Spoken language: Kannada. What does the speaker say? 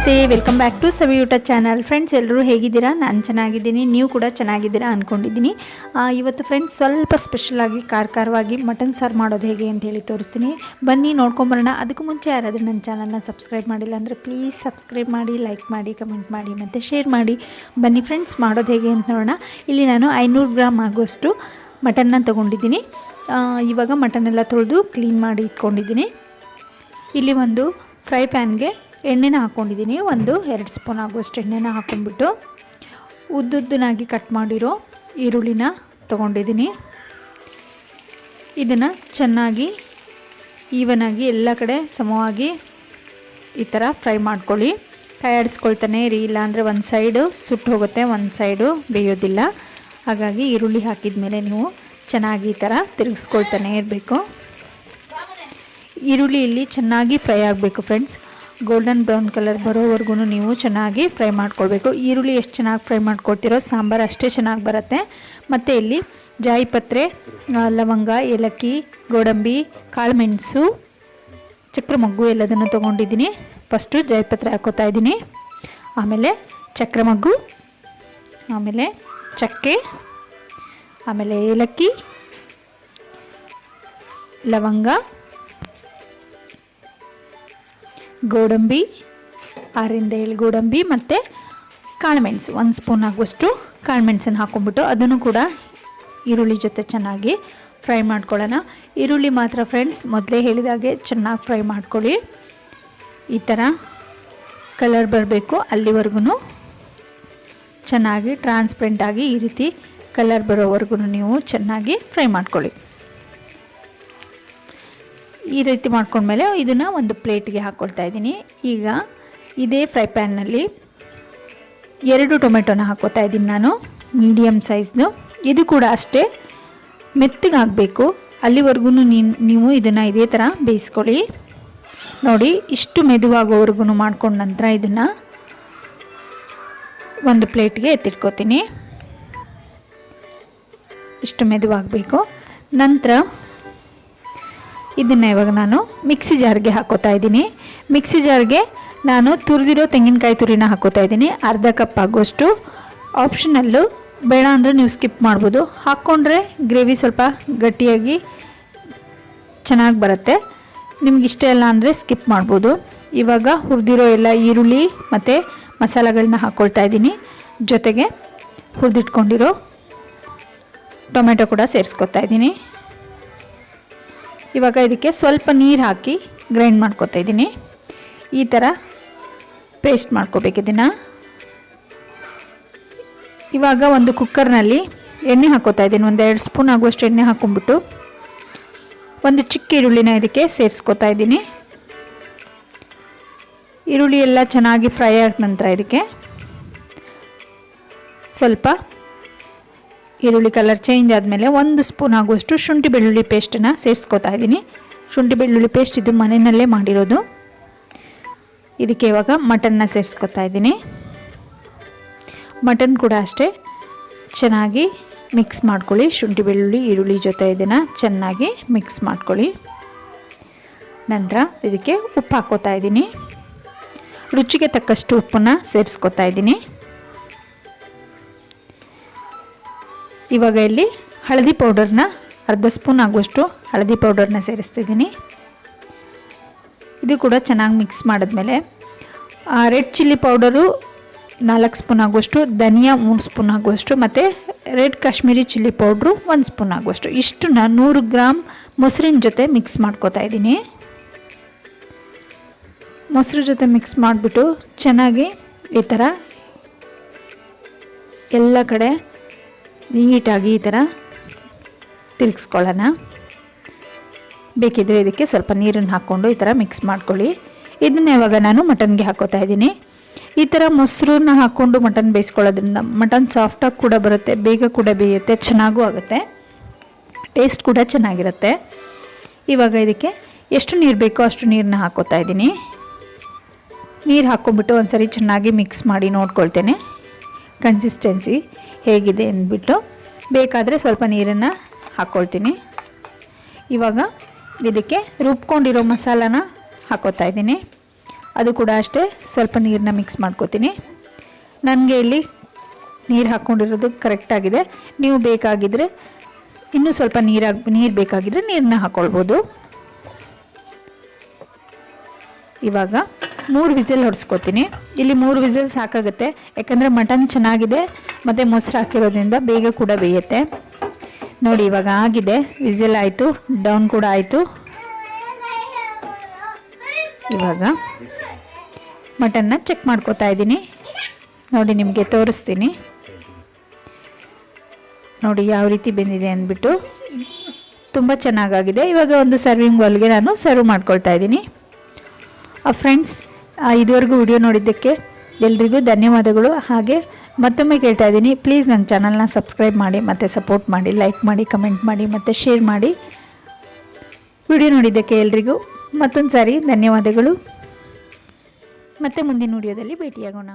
ನಮಸ್ತೆ, welcome back to Saviyoota channel. Friends, ಎಲ್ಲರೂ ಹೇಗಿದ್ದೀರಾ? ನಾನು ಚೆನ್ನಾಗಿದ್ದೀನಿ, ನೀವು ಕೂಡ ಚೆನ್ನಾಗಿದ್ದೀರಾ ಅಂದ್ಕೊಂಡಿದ್ದೀನಿ. ಇವತ್ತು ಫ್ರೆಂಡ್ಸ್ ಸ್ವಲ್ಪ ಸ್ಪೆಷಲಾಗಿ ಖಾರವಾಗಿ ಮಟನ್ ಸಾರು ಮಾಡೋದು ಹೇಗೆ ಅಂತ ಹೇಳಿ ತೋರಿಸ್ತೀನಿ. ಬನ್ನಿ ನೋಡ್ಕೊಂಬರೋಣ. ಅದಕ್ಕೂ ಮುಂಚೆ ಯಾರಾದರೂ ನನ್ನ ಚಾನಲ್ನ ಸಬ್ಸ್ಕ್ರೈಬ್ ಮಾಡಿಲ್ಲ ಅಂದರೆ ಪ್ಲೀಸ್ ಸಬ್ಸ್ಕ್ರೈಬ್ ಮಾಡಿ, ಲೈಕ್ ಮಾಡಿ, ಕಮೆಂಟ್ ಮಾಡಿ ಮತ್ತು ಶೇರ್ ಮಾಡಿ. ಬನ್ನಿ ಫ್ರೆಂಡ್ಸ್, ಮಾಡೋದು ಹೇಗೆ ಅಂತ ನೋಡೋಣ. ಇಲ್ಲಿ ನಾನು 500 ಗ್ರಾಮ್ ಆಗುವಷ್ಟು ಮಟನ್ನ ತೊಗೊಂಡಿದ್ದೀನಿ. ಇವಾಗ ಮಟನ್ನೆಲ್ಲ ತೊಳೆದು ಕ್ಲೀನ್ ಮಾಡಿ ಇಟ್ಕೊಂಡಿದ್ದೀನಿ. ಇಲ್ಲಿ ಒಂದು ಫ್ರೈ ಪ್ಯಾನ್ಗೆ ಎಣ್ಣೆನ ಹಾಕ್ಕೊಂಡಿದ್ದೀನಿ. 1-2 ಸ್ಪೂನ್ ಆಗುವಷ್ಟು ಎಣ್ಣೆನ ಹಾಕ್ಕೊಂಡ್ಬಿಟ್ಟು ಉದ್ದುದ್ದನಾಗಿ ಕಟ್ ಮಾಡಿರೋ ಈರುಳ್ಳಿನ ತೊಗೊಂಡಿದ್ದೀನಿ. ಇದನ್ನು ಚೆನ್ನಾಗಿ ಈವನಾಗಿ ಎಲ್ಲ ಕಡೆ ಸಮವಾಗಿ ಈ ಥರ ಫ್ರೈ ಮಾಡ್ಕೊಳ್ಳಿ. ಕೈ ಆಡಿಸ್ಕೊಳ್ತಾನೆ ಇರಿ, ಇಲ್ಲಾಂದರೆ ಒಂದು ಸೈಡು ಸುಟ್ಟು ಹೋಗುತ್ತೆ, ಒಂದು ಸೈಡು ಬೇಯೋದಿಲ್ಲ. ಹಾಗಾಗಿ ಈರುಳ್ಳಿ ಹಾಕಿದ ಮೇಲೆ ನೀವು ಚೆನ್ನಾಗಿ ಈ ಥರ ತಿರುಗಿಸ್ಕೊಳ್ತಾನೆ ಇರಬೇಕು. ಈರುಳ್ಳಿ ಇಲ್ಲಿ ಚೆನ್ನಾಗಿ ಫ್ರೈ ಆಗಬೇಕು ಫ್ರೆಂಡ್ಸ್. ಗೋಲ್ಡನ್ ಬ್ರೌನ್ ಕಲರ್ ಬರೋವರೆಗೂ ನೀವು ಚೆನ್ನಾಗಿ ಫ್ರೈ ಮಾಡ್ಕೊಳ್ಬೇಕು. ಈರುಳ್ಳಿ ಎಷ್ಟು ಚೆನ್ನಾಗಿ ಫ್ರೈ ಮಾಡ್ಕೊಳ್ತೀರೋ ಸಾಂಬಾರು ಅಷ್ಟೇ ಚೆನ್ನಾಗಿ ಬರುತ್ತೆ. ಮತ್ತು ಇಲ್ಲಿ ಜಾಯಿಪತ್ರೆ, ಲವಂಗ, ಏಲಕ್ಕಿ, ಗೋಡಂಬಿ, ಕಾಳುಮೆಣಸು, ಚಕ್ರಮಗ್ಗು ಎಲ್ಲದನ್ನು ತೊಗೊಂಡಿದ್ದೀನಿ. ಫಸ್ಟು ಜಾಯಿಪತ್ರೆ ಹಾಕ್ಕೋತಾ ಇದ್ದೀನಿ, ಆಮೇಲೆ ಚಕ್ರಮಗ್ಗು, ಆಮೇಲೆ ಚಕ್ಕೆ, ಆಮೇಲೆ ಏಲಕ್ಕಿ, ಲವಂಗ, ಗೋಡಂಬಿ, 6-7 ಗೋಡಂಬಿ ಮತ್ತು ಕಾಳುಮೆಣಸು, 1 ಸ್ಪೂನ್ ಆಗುವಷ್ಟು ಕಾಳುಮೆಣಸನ್ನು ಹಾಕ್ಕೊಂಡ್ಬಿಟ್ಟು ಅದನ್ನು ಕೂಡ ಈರುಳ್ಳಿ ಜೊತೆ ಚೆನ್ನಾಗಿ ಫ್ರೈ ಮಾಡ್ಕೊಳ್ಳೋಣ. ಈರುಳ್ಳಿ ಮಾತ್ರ ಫ್ರೆಂಡ್ಸ್ ಮೊದಲೇ ಹೇಳಿದಾಗೆ ಚೆನ್ನಾಗಿ ಫ್ರೈ ಮಾಡ್ಕೊಳ್ಳಿ. ಈ ಥರ ಕಲರ್ ಬರಬೇಕು, ಅಲ್ಲಿವರೆಗೂ ಚೆನ್ನಾಗಿ ಟ್ರಾನ್ಸ್ಪರೆಂಟಾಗಿ ಈ ರೀತಿ ಕಲರ್ ಬರೋವರೆಗೂ ನೀವು ಚೆನ್ನಾಗಿ ಫ್ರೈ ಮಾಡ್ಕೊಳ್ಳಿ. ಈ ರೀತಿ ಮಾಡ್ಕೊಂಡ್ಮೇಲೆ ಇದನ್ನು ಒಂದು ಪ್ಲೇಟ್ಗೆ ಹಾಕ್ಕೊಳ್ತಾ ಇದ್ದೀನಿ. ಈಗ ಇದೇ ಫ್ರೈ ಪ್ಯಾನ್ನಲ್ಲಿ 2 ಟೊಮೆಟೊನ ಹಾಕ್ಕೋತಾ ಇದ್ದೀನಿ ನಾನು, ಮೀಡಿಯಮ್ ಸೈಜ್ದು. ಇದು ಕೂಡ ಅಷ್ಟೇ ಮೆತ್ತಗಾಗಬೇಕು, ಅಲ್ಲಿವರೆಗೂ ನೀವು ಇದನ್ನು ಇದೇ ಥರ ಬೇಯಿಸ್ಕೊಳ್ಳಿ. ನೋಡಿ, ಇಷ್ಟು ಮೆದುವಾಗೋವರೆಗೂ ಮಾಡ್ಕೊಂಡ ನಂತರ ಇದನ್ನು ಒಂದು ಪ್ಲೇಟ್ಗೆ ಎತ್ತಿಟ್ಕೋತೀನಿ. ಇಷ್ಟು ಮೆದುವಾಗಬೇಕು. ನಂತರ ಇದನ್ನು ಇವಾಗ ನಾನು ಮಿಕ್ಸಿ ಜಾರ್ಗೆ ಹಾಕ್ಕೋತಾ ಇದ್ದೀನಿ. ಮಿಕ್ಸಿ ಜಾರ್ಗೆ ನಾನು ತುರಿದಿರೋ ತೆಂಗಿನಕಾಯಿ ತುರಿನ ಹಾಕ್ಕೋತಾ ಇದ್ದೀನಿ. 1/2 ಕಪ್ ಆಗುವಷ್ಟು. ಆಪ್ಷನಲ್ಲು, ಬೇಡ ಅಂದರೆ ನೀವು ಸ್ಕಿಪ್ ಮಾಡ್ಬೋದು. ಹಾಕ್ಕೊಂಡ್ರೆ ಗ್ರೇವಿ ಸ್ವಲ್ಪ ಗಟ್ಟಿಯಾಗಿ ಚೆನ್ನಾಗಿ ಬರುತ್ತೆ. ನಿಮ್ಗೆ ಇಷ್ಟ ಇಲ್ಲ ಅಂದರೆ ಸ್ಕಿಪ್ ಮಾಡ್ಬೋದು. ಇವಾಗ ಹುರಿದಿರೋ ಎಲ್ಲ ಈರುಳ್ಳಿ ಮತ್ತು ಮಸಾಲೆಗಳನ್ನ ಹಾಕ್ಕೊಳ್ತಾ ಇದ್ದೀನಿ. ಜೊತೆಗೆ ಹುರಿದಿಟ್ಕೊಂಡಿರೋ ಟೊಮೆಟೊ ಕೂಡ ಸೇರಿಸ್ಕೊತಾ ಇದ್ದೀನಿ. ಇವಾಗ ಇದಕ್ಕೆ ಸ್ವಲ್ಪ ನೀರು ಹಾಕಿ ಗ್ರೈಂಡ್ ಮಾಡ್ಕೊತಾ ಇದ್ದೀನಿ. ಈ ಥರ ಪೇಸ್ಟ್ ಮಾಡ್ಕೋಬೇಕು ಇದನ್ನು. ಇವಾಗ ಒಂದು ಕುಕ್ಕರ್ನಲ್ಲಿ ಎಣ್ಣೆ ಹಾಕ್ಕೋತಾ ಇದ್ದೀನಿ. 1-2 ಸ್ಪೂನ್ ಆಗುವಷ್ಟು ಎಣ್ಣೆ ಹಾಕ್ಕೊಂಡ್ಬಿಟ್ಟು ಒಂದು ಚಿಕ್ಕ ಈರುಳ್ಳಿನ ಇದಕ್ಕೆ ಸೇರಿಸ್ಕೊತಾ ಇದ್ದೀನಿ. ಈರುಳ್ಳಿ ಎಲ್ಲ ಚೆನ್ನಾಗಿ ಫ್ರೈ ಆದ ನಂತರ ಇದಕ್ಕೆ ಸ್ವಲ್ಪ ಈರುಳ್ಳಿ ಕಲರ್ ಚೇಂಜ್ ಆದಮೇಲೆ 1 ಸ್ಪೂನ್ ಆಗುವಷ್ಟು ಶುಂಠಿ ಬೆಳ್ಳುಳ್ಳಿ ಪೇಸ್ಟನ್ನು ಸೇರಿಸ್ಕೊತಾ ಇದ್ದೀನಿ. ಶುಂಠಿ ಬೆಳ್ಳುಳ್ಳಿ ಪೇಸ್ಟ್ ಇದು ಮನೆಯಲ್ಲೇ ಮಾಡಿರೋದು. ಇದಕ್ಕೆ ಇವಾಗ ಮಟನ್ನ ಸೇರಿಸ್ಕೊತಾ ಇದ್ದೀನಿ. ಮಟನ್ ಕೂಡ ಅಷ್ಟೇ ಚೆನ್ನಾಗಿ ಮಿಕ್ಸ್ ಮಾಡ್ಕೊಳ್ಳಿ. ಶುಂಠಿ ಬೆಳ್ಳುಳ್ಳಿ ಈರುಳ್ಳಿ ಜೊತೆ ಇದನ್ನು ಚೆನ್ನಾಗಿ ಮಿಕ್ಸ್ ಮಾಡ್ಕೊಳ್ಳಿ. ನಂತರ ಇದಕ್ಕೆ ಉಪ್ಪು ಹಾಕ್ಕೋತಾ ಇದ್ದೀನಿ. ರುಚಿಗೆ ತಕ್ಕಷ್ಟು ಉಪ್ಪನ್ನು ಸೇರಿಸ್ಕೊತಾ ಇದ್ದೀನಿ. ಇವಾಗ ಇಲ್ಲಿ ಹಳದಿ ಪೌಡರ್ನ 1/2 ಸ್ಪೂನ್ ಆಗುವಷ್ಟು ಹಳದಿ ಪೌಡರ್ನ ಸೇರಿಸ್ತಿದ್ದೀನಿ. ಇದು ಕೂಡ ಚೆನ್ನಾಗಿ ಮಿಕ್ಸ್ ಮಾಡಿದ್ಮೇಲೆ ರೆಡ್ ಚಿಲ್ಲಿ ಪೌಡರು 4 ಸ್ಪೂನ್ ಆಗುವಷ್ಟು, ಧನಿಯಾ 3 ಸ್ಪೂನ್ ಆಗುವಷ್ಟು ಮತ್ತು red Kashmiri chilli powder 1 spoon ಆಗುವಷ್ಟು. ಇಷ್ಟನ್ನ 100 ಗ್ರಾಮ್ ಮೊಸರಿನ ಜೊತೆ ಮಿಕ್ಸ್ ಮಾಡ್ಕೋತಾ ಇದ್ದೀನಿ. ಮೊಸರು ಜೊತೆ ಮಿಕ್ಸ್ ಮಾಡಿಬಿಟ್ಟು ಚೆನ್ನಾಗಿ ಈ ಥರ ಎಲ್ಲ ಕಡೆ ನೀಟಾಗಿ ಈ ಥರ ತಿರುಗಿಸ್ಕೊಳ್ಳೋಣ. ಬೇಕಿದ್ದರೆ ಇದಕ್ಕೆ ಸ್ವಲ್ಪ ನೀರನ್ನು ಹಾಕ್ಕೊಂಡು ಈ ಥರ ಮಿಕ್ಸ್ ಮಾಡ್ಕೊಳ್ಳಿ. ಇದನ್ನ ಇವಾಗ ನಾನು ಮಟನ್ಗೆ ಹಾಕ್ಕೋತಾ ಇದ್ದೀನಿ. ಈ ಥರ ಮೊಸರನ್ನ ಹಾಕ್ಕೊಂಡು ಮಟನ್ ಬೇಯಿಸ್ಕೊಳ್ಳೋದ್ರಿಂದ ಮಟನ್ ಸಾಫ್ಟಾಗಿ ಕೂಡ ಬರುತ್ತೆ, ಬೇಗ ಕೂಡ ಬೇಯುತ್ತೆ, ಚೆನ್ನಾಗೂ ಆಗುತ್ತೆ, ಟೇಸ್ಟ್ ಕೂಡ ಚೆನ್ನಾಗಿರುತ್ತೆ. ಇವಾಗ ಇದಕ್ಕೆ ಎಷ್ಟು ನೀರು ಬೇಕೋ ಅಷ್ಟು ನೀರನ್ನ ಹಾಕ್ಕೋತಾ ಇದ್ದೀನಿ. ನೀರು ಹಾಕ್ಕೊಂಬಿಟ್ಟು ಒಂದು ಸರಿ ಚೆನ್ನಾಗಿ ಮಿಕ್ಸ್ ಮಾಡಿ ನೋಡ್ಕೊಳ್ತೇನೆ ಕನ್ಸಿಸ್ಟೆನ್ಸಿ ಹೇಗಿದೆ ಅಂದ್ಬಿಟ್ಟು. ಬೇಕಾದರೆ ಸ್ವಲ್ಪ ನೀರನ್ನು ಹಾಕ್ಕೊಳ್ತೀನಿ. ಇವಾಗ ಇದಕ್ಕೆ ರುಬ್ಕೊಂಡಿರೋ ಮಸಾಲಾನ ಹಾಕ್ಕೋತಾ ಇದ್ದೀನಿ. ಅದು ಕೂಡ ಅಷ್ಟೇ ಸ್ವಲ್ಪ ನೀರನ್ನ ಮಿಕ್ಸ್ ಮಾಡ್ಕೋತೀನಿ. ನನಗೆ ಇಲ್ಲಿ ನೀರು ಹಾಕ್ಕೊಂಡಿರೋದು ಕರೆಕ್ಟಾಗಿದೆ. ನೀವು ಬೇಕಾಗಿದ್ದರೆ ಇನ್ನೂ ಸ್ವಲ್ಪ ನೀರು ಬೇಕಾಗಿದ್ದರೆ ನೀರನ್ನ ಹಾಕ್ಕೊಳ್ಬೋದು. ಇವಾಗ 3 ವಿಸಿಲ್ ಹೊಡೆಸ್ಕೊತೀನಿ. ಇಲ್ಲಿ 3 ವಿಸಿಲ್ ಸಾಕಾಗುತ್ತೆ, ಯಾಕಂದರೆ ಮಟನ್ ಚೆನ್ನಾಗಿದೆ ಮತ್ತು ಮೊಸರು ಹಾಕಿರೋದ್ರಿಂದ ಬೇಗ ಕೂಡ ಬೇಯುತ್ತೆ. ನೋಡಿ ಇವಾಗ ಆಗಿದೆ, ವಿಸಿಲ್ ಆಯಿತು, ಡೌನ್ ಕೂಡ ಆಯಿತು. ಇವಾಗ ಮಟನ್ನ ಚೆಕ್ ಮಾಡ್ಕೋತಾ ಇದ್ದೀನಿ. ನೋಡಿ ನಿಮಗೆ ತೋರಿಸ್ತೀನಿ, ನೋಡಿ ಯಾವ ರೀತಿ ಬೆಂದಿದೆ ಅಂದ್ಬಿಟ್ಟು ತುಂಬ ಚೆನ್ನಾಗಾಗಿದೆ. ಇವಾಗ ಒಂದು ಸರ್ವಿಂಗ್ ಬೌಲ್ಗೆ ನಾನು ಸರ್ವ್ ಮಾಡ್ಕೊಳ್ತಾ ಇದ್ದೀನಿ. ಫ್ರೆಂಡ್ಸ್, ಇದುವರೆಗೂ ವಿಡಿಯೋ ನೋಡಿದ್ದಕ್ಕೆ ಎಲ್ರಿಗೂ ಧನ್ಯವಾದಗಳು. ಹಾಗೆ ಮತ್ತೊಮ್ಮೆ ಕೇಳ್ತಾ ಇದ್ದೀನಿ, ಪ್ಲೀಸ್ ನನ್ನ ಚಾನಲ್ನ ಸಬ್ಸ್ಕ್ರೈಬ್ ಮಾಡಿ ಮತ್ತು ಸಪೋರ್ಟ್ ಮಾಡಿ, ಲೈಕ್ ಮಾಡಿ, ಕಮೆಂಟ್ ಮಾಡಿ ಮತ್ತು ಶೇರ್ ಮಾಡಿ. ವಿಡಿಯೋ ನೋಡಿದ್ದಕ್ಕೆ ಎಲ್ರಿಗೂ ಮತ್ತೊಂದು ಸಾರಿ ಧನ್ಯವಾದಗಳು. ಮತ್ತೆ ಮುಂದಿನ ವಿಡಿಯೋದಲ್ಲಿ ಭೇಟಿಯಾಗೋಣ.